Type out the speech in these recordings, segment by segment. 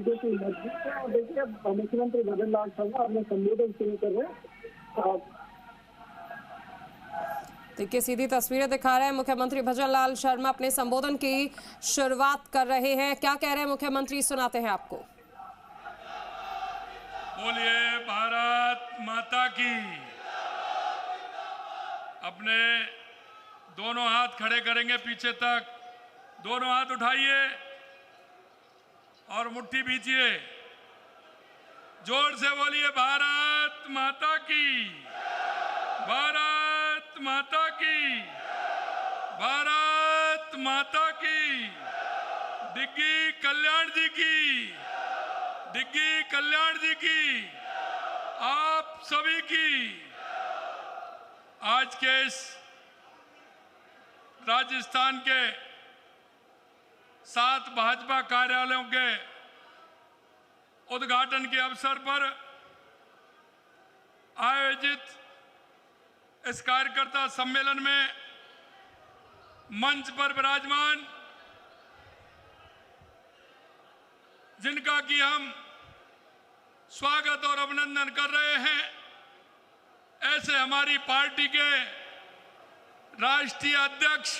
BJP मजबूत है। और देखिए, मुख्यमंत्री भजन लाल शर्मा अपने संबोधन शुरू कर रहे हैं। देखिए, सीधी तस्वीरें दिखा रहे हैं मुख्यमंत्री भजन लाल शर्मा अपने संबोधन की शुरुआत कर रहे हैं। क्या कह रहे हैं मुख्यमंत्री, सुनाते हैं आपको। बोलिए भारत माता की। अपने दोनों हाथ खड़े करेंगे पीछे तक, दोनों हाथ उठाइए और मुट्ठी बीचिए। जोर से बोलिए भारत माता की, भारत माता की, भारत माता की। डिग्गी कल्याण जी की, डिग्गी कल्याण जी की, आप सभी की। आज के इस राजस्थान के 7 भाजपा कार्यालयों के उद्घाटन के अवसर पर आयोजित इस कार्यकर्ता सम्मेलन में मंच पर विराजमान जिनका कि हम स्वागत और अभिनंदन कर रहे हैं, ऐसे हमारी पार्टी के राष्ट्रीय अध्यक्ष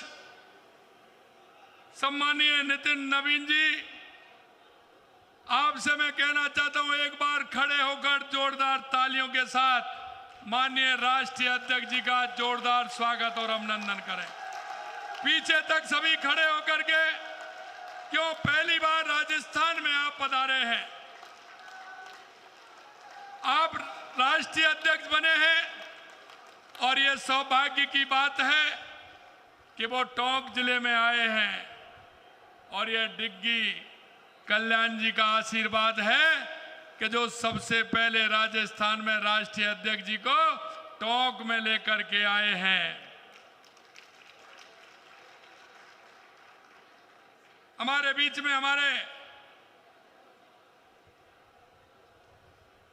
सम्मानीय नितिन नवीन जी, आपसे मैं कहना चाहता हूं, एक बार खड़े होकर जोरदार तालियों के साथ माननीय राष्ट्रीय अध्यक्ष जी का जोरदार स्वागत और अभिनंदन करें। पीछे तक सभी खड़े होकर के, क्यों पहली बार राजस्थान में आप पधारे हैं, आप राष्ट्रीय अध्यक्ष बने हैं और ये सौभाग्य की बात है कि वो टोंक जिले में आए हैं और ये डिग्गी कल्याण जी का आशीर्वाद है कि जो सबसे पहले राजस्थान में राष्ट्रीय अध्यक्ष जी को टोंक में लेकर के आए हैं। हमारे बीच में हमारे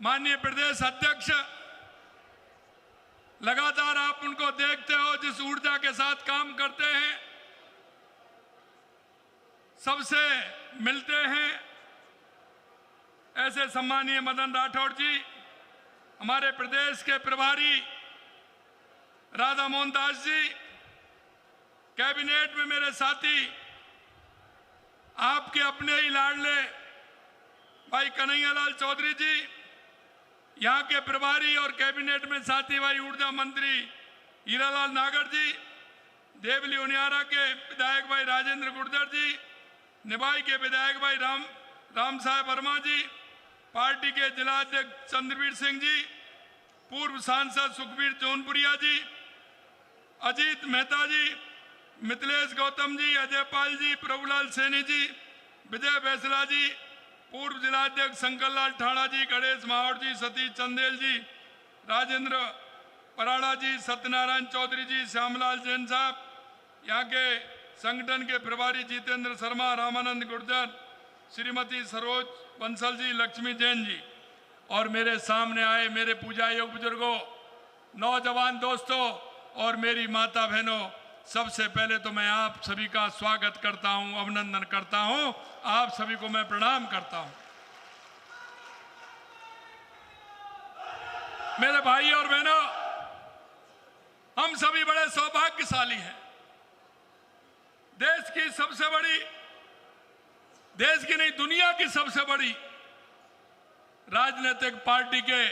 माननीय प्रदेश अध्यक्ष, लगातार आप उनको देखते हो जिस ऊर्जा के साथ काम करते हैं, सबसे मिलते हैं, ऐसे सम्मानीय मदन राठौड़ जी, हमारे प्रदेश के प्रभारी राधा मोहन दास जी, कैबिनेट में मेरे साथी, आपके अपने ही लाडले भाई कन्हैयालाल चौधरी जी, यहाँ के प्रभारी और कैबिनेट में साथी भाई ऊर्जा मंत्री हीरालाल नागर जी, देवली उनियारा के विधायक भाई राजेंद्र गुर्जर जी, निभाई के विधायक भाई राम साहब वर्मा जी, पार्टी के जिला अध्यक्ष चंद्रवीर सिंह जी, पूर्व सांसद सुखबीर जौनपुरिया जी, अजीत मेहता जी, मिथिलेश गौतम जी, अजय पाल जी, प्रभुलाल सैनी जी, विजय बैसला जी, पूर्व जिलाध्यक्ष शंकरलाल ठाणा जी, गणेश माहौर जी, सतीश चंदेल जी, राजेंद्र पराड़ा जी, सत्यनारायण चौधरी जी, श्यामलाल जैन साहब, यहाँ के संगठन के प्रभारी जितेंद्र शर्मा, रामानंद गुर्जर, श्रीमती सरोज बंसल जी, लक्ष्मी जैन जी, और मेरे सामने आए मेरे पूजा योग बुजुर्गों, नौजवान दोस्तों और मेरी माता बहनों, सबसे पहले तो मैं आप सभी का स्वागत करता हूं, अभिनंदन करता हूं, आप सभी को मैं प्रणाम करता हूं। मेरे भाई और बहनों, हम सभी बड़े सौभाग्यशाली हैं। देश की सबसे बड़ी, देश की नहीं दुनिया की सबसे बड़ी राजनीतिक पार्टी के,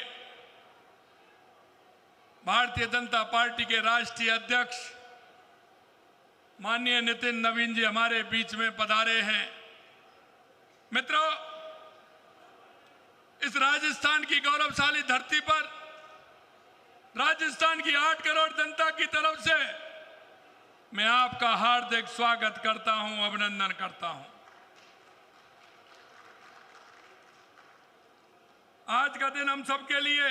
भारतीय जनता पार्टी के राष्ट्रीय अध्यक्ष माननीय नितिन नवीन जी हमारे बीच में पधारे हैं। मित्रों, इस राजस्थान की गौरवशाली धरती पर राजस्थान की 8 करोड़ जनता की तरफ से मैं आपका हार्दिक स्वागत करता हूं, अभिनंदन करता हूं। आज का दिन हम सबके लिए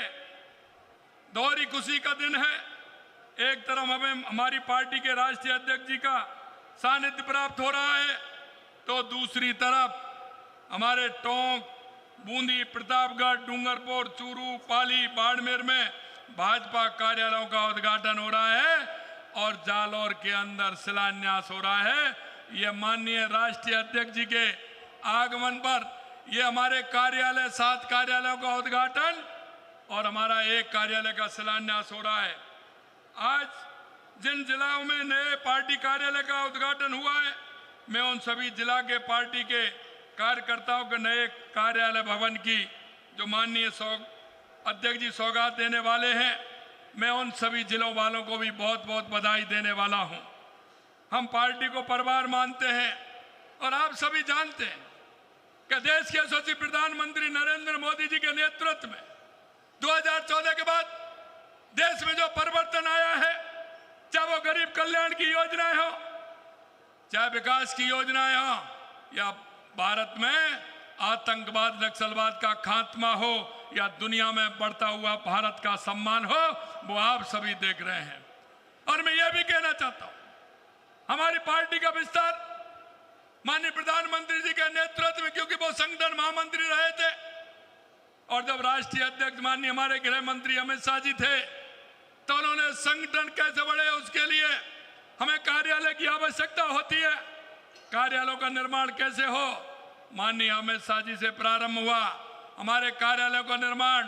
दोहरी खुशी का दिन है। एक तरफ हमें हमारी पार्टी के राष्ट्रीय अध्यक्ष जी का सानिध्य प्राप्त हो रहा है, तो दूसरी तरफ हमारे टोंक, बूंदी, प्रतापगढ़, डूंगरपुर, चूरू, पाली, बाड़मेर में भाजपा कार्यालयों का उद्घाटन हो रहा है और जालौर के अंदर शिलान्यास हो रहा है। ये माननीय राष्ट्रीय अध्यक्ष जी के आगमन पर ये हमारे कार्यालय 7 कार्यालयों का उद्घाटन और हमारा 1 कार्यालय का शिलान्यास हो रहा है। आज जिन जिलों में नए पार्टी कार्यालय का उद्घाटन हुआ है, मैं उन सभी जिला के पार्टी के कार्यकर्ताओं के नए कार्यालय भवन की जो माननीय अध्यक्ष जी सौगात देने वाले हैं, मैं उन सभी जिलों वालों को भी बहुत बहुत बधाई देने वाला हूं। हम पार्टी को परिवार मानते हैं और आप सभी जानते हैं कि देश के यशस्वी प्रधानमंत्री नरेंद्र मोदी जी के नेतृत्व में 2014 के बाद देश में जो परिवर्तन आया है, चाहे वो गरीब कल्याण की योजनाएं हो, चाहे विकास की योजनाएं हो, या भारत में आतंकवाद नक्सलवाद का खात्मा हो, या दुनिया में बढ़ता हुआ भारत का सम्मान हो, वो आप सभी देख रहे हैं। और मैं ये भी कहना चाहता हूं, हमारी पार्टी का विस्तार माननीय प्रधानमंत्री जी के नेतृत्व में, क्योंकि वो संगठन महामंत्री रहे थे और जब राष्ट्रीय अध्यक्ष माननीय हमारे गृह मंत्री अमित शाह जी थे, तो उन्होंने संगठन कैसे बढ़े उसके लिए हमें कार्यालय की आवश्यकता होती है। कार्यालयों का निर्माण कैसे हो, माननीय अमित शाह जी से प्रारंभ हुआ। हमारे कार्यालयों का निर्माण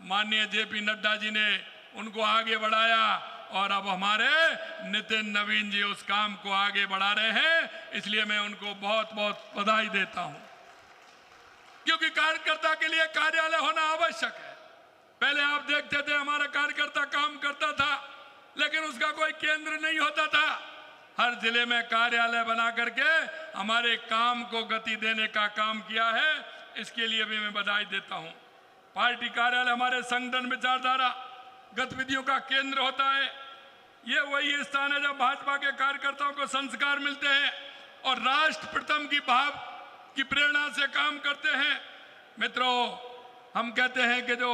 माननीय जेपी नड्डा जी ने उनको आगे बढ़ाया और अब हमारे नितिन नवीन जी उस काम को आगे बढ़ा रहे हैं। इसलिए मैं उनको बहुत बहुत बधाई देता हूं, क्योंकि कार्यकर्ता के लिए कार्यालय होना आवश्यक है। पहले आप देखते थे हमारा कार्यकर्ता काम करता था, लेकिन उसका कोई केंद्र नहीं होता था। हर जिले में कार्यालय बना करके हमारे काम को गति देने का काम किया है, इसके लिए भी मैं बधाई देता हूं। पार्टी कार्यालय हमारे संगठन विचारधारा गतिविधियों का केंद्र होता है। ये वही स्थान है जब भाजपा के कार्यकर्ताओं को संस्कार मिलते हैं और राष्ट्र प्रथम की भाव की प्रेरणा से काम करते हैं। मित्रों, हम कहते हैं कि जो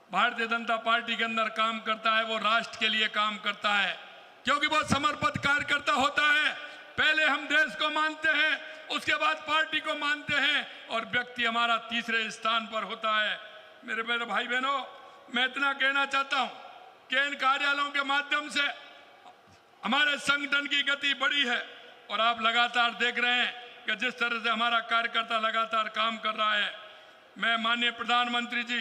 भारतीय जनता पार्टी के अंदर काम करता है वो राष्ट्र के लिए काम करता है, क्योंकि वो समर्पित कार्यकर्ता होता है। पहले हम देश को मानते हैं, उसके बाद पार्टी को मानते हैं और व्यक्ति हमारा तीसरे स्थान पर होता है। मेरे भाई बहनों, मैं इतना कहना चाहता हूं कि इन कार्यालयों के माध्यम से हमारे संगठन की गति बढ़ी है और आप लगातार देख रहे हैं कि जिस तरह से हमारा कार्यकर्ता लगातार काम कर रहा है। मैं माननीय प्रधानमंत्री जी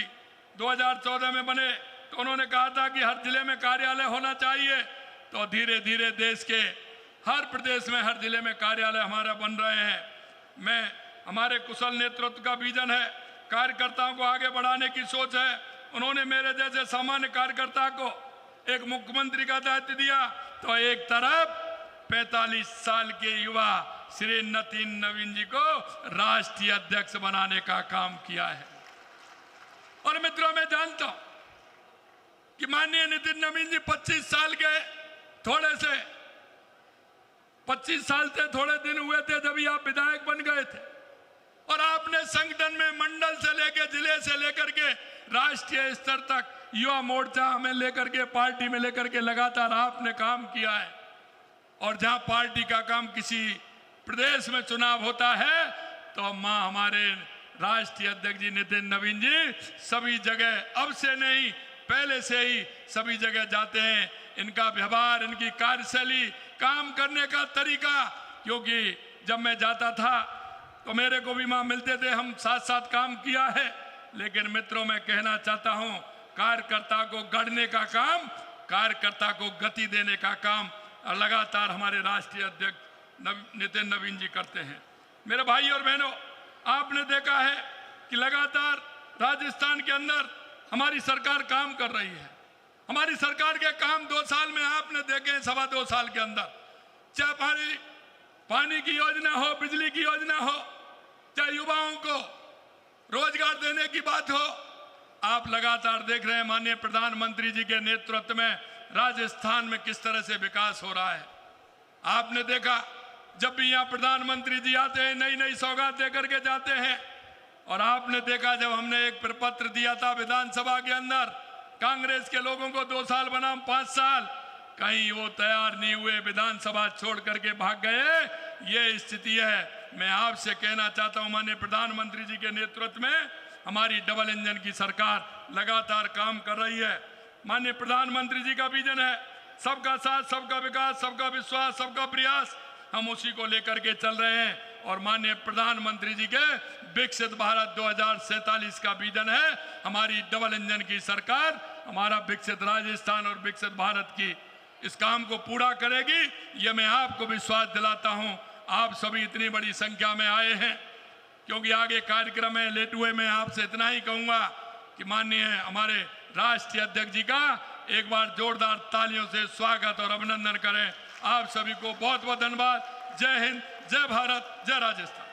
2014 में बने तो उन्होंने कहा था कि हर जिले में कार्यालय होना चाहिए, तो धीरे धीरे देश के हर प्रदेश में हर जिले में कार्यालय हमारा बन रहे हैं। हमारे कुशल नेतृत्व का विजन है, कार्यकर्ताओं को आगे बढ़ाने की सोच है। उन्होंने मेरे जैसे सामान्य कार्यकर्ता को एक मुख्यमंत्री का दायित्व दिया, तो एक तरफ 45 साल के युवा श्री नितिन नवीन जी को राष्ट्रीय अध्यक्ष बनाने का काम किया है। और मित्रों, मैं जानता हूं कि माननीय नितिन नवीन जी 25 साल के 25 साल से थोड़े दिन हुए थे जब ही आप विधायक बन गए थे, और आपने संगठन में मंडल से लेकर जिले से लेकर के राष्ट्रीय स्तर तक युवा मोर्चा में लेकर के पार्टी में लेकर के लगातार आपने काम किया है। और जहां पार्टी का काम किसी प्रदेश में चुनाव होता है तो मां हमारे राष्ट्रीय अध्यक्ष जी नितिन नवीन जी सभी जगह, अब से नहीं पहले से ही सभी जगह जाते हैं। इनका व्यवहार, इनकी कार्यशैली, काम करने का तरीका, क्योंकि जब मैं जाता था तो मेरे को भी वहां मिलते थे, हम साथ साथ काम किया है। लेकिन मित्रों, मैं कहना चाहता हूं, कार्यकर्ता को गढ़ने का काम, कार्यकर्ता को गति देने का काम लगातार हमारे राष्ट्रीय अध्यक्ष नितिन नवीन जी करते हैं। मेरे भाई और बहनों, आपने देखा है कि लगातार राजस्थान के अंदर हमारी सरकार काम कर रही है। हमारी सरकार के काम 2 साल में आपने देखे, 2.25 साल के अंदर, चाहे हमारी पानी की योजना हो, बिजली की योजना हो, चाहे युवाओं को रोजगार देने की बात हो, आप लगातार देख रहे हैं माननीय प्रधानमंत्री जी के नेतृत्व में राजस्थान में किस तरह से विकास हो रहा है। आपने देखा जब भी यहाँ प्रधानमंत्री जी आते हैं नई नई सौगात देकर के जाते हैं, और आपने देखा जब हमने एक प्रपत्र दिया था विधानसभा के अंदर, कांग्रेस के लोगों को 2 साल बनाम 5 साल, कहीं वो तैयार नहीं हुए, विधानसभा छोड़ करके भाग गए। ये स्थिति है। मैं आपसे कहना चाहता हूं, माननीय प्रधानमंत्री जी के नेतृत्व में हमारी डबल इंजन की सरकार लगातार काम कर रही है। माननीय प्रधानमंत्री जी का विजन है सबका साथ, सबका विकास, सबका विश्वास, सबका प्रयास। हम उसी को लेकर के चल रहे हैं और माननीय प्रधानमंत्री जी के विकसित भारत 2047 का विजन है। हमारी डबल इंजन की सरकार हमारा विकसित राजस्थान और विकसित भारत की इस काम को पूरा करेगी। ये मैं आपको विश्वास दिलाता हूं। आप सभी इतनी बड़ी संख्या में आए हैं, क्योंकि आगे कार्यक्रम है। लेट हुए मैं आपसे इतना ही कहूंगा कि माननीय हमारे राष्ट्रीय अध्यक्ष जी का एक बार जोरदार तालियों से स्वागत और अभिनंदन करें। आप सभी को बहुत बहुत धन्यवाद। जय हिंद, जय भारत, जय राजस्थान।